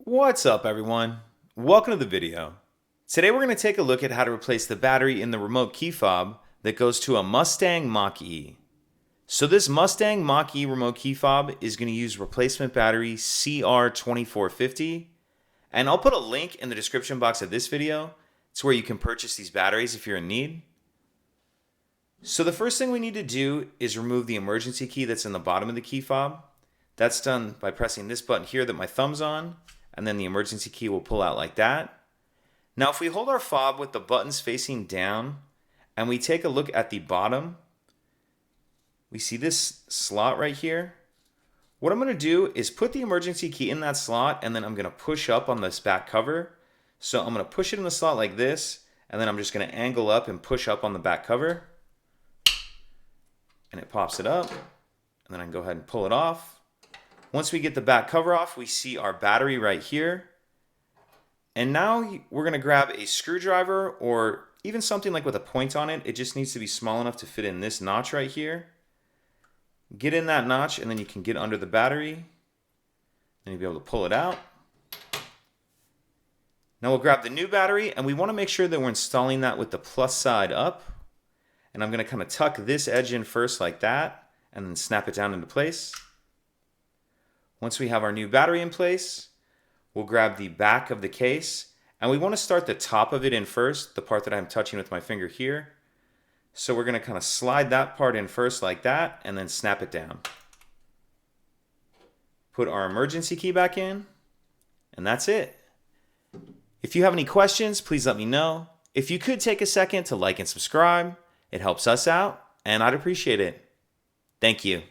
What's up, everyone? Welcome to the video. Today we're going to take a look at how to replace the battery in the remote key fob that goes to a Mustang Mach-E. So this Mustang Mach-E remote key fob is going to use replacement battery CR2450, and I'll put a link in the description box of this video to where you can purchase these batteries if you're in need. So the first thing we need to do is remove the emergency key that's in the bottom of the key fob. That's done by pressing this button here that my thumb's on, and then the emergency key will pull out like that. Now if we hold our fob with the buttons facing down and we take a look at the bottom, we see this slot right here. What I'm going to do is put the emergency key in that slot, and then I'm going to push up on this back cover. So I'm going to push it in the slot like this, and then I'm just going to angle up and push up on the back cover. And it pops it up, and then I can go ahead and pull it off. Once we get the back cover off, we see our battery right here. And now we're going to grab a screwdriver or even something like with a point on it. It just needs to be small enough to fit in this notch right here. Get in that notch, and then you can get under the battery. Then you'll be able to pull it out. Now we'll grab the new battery, and we want to make sure that we're installing that with the plus side up. And I'm going to kind of tuck this edge in first like that, and then snap it down into place. Once we have our new battery in place, we'll grab the back of the case, and we want to start the top of it in first, the part that I'm touching with my finger here. So we're going to kind of slide that part in first like that, and then snap it down. Put our emergency key back in, and that's it. If you have any questions, please let me know. If you could take a second to like and subscribe, it helps us out, and I'd appreciate it. Thank you.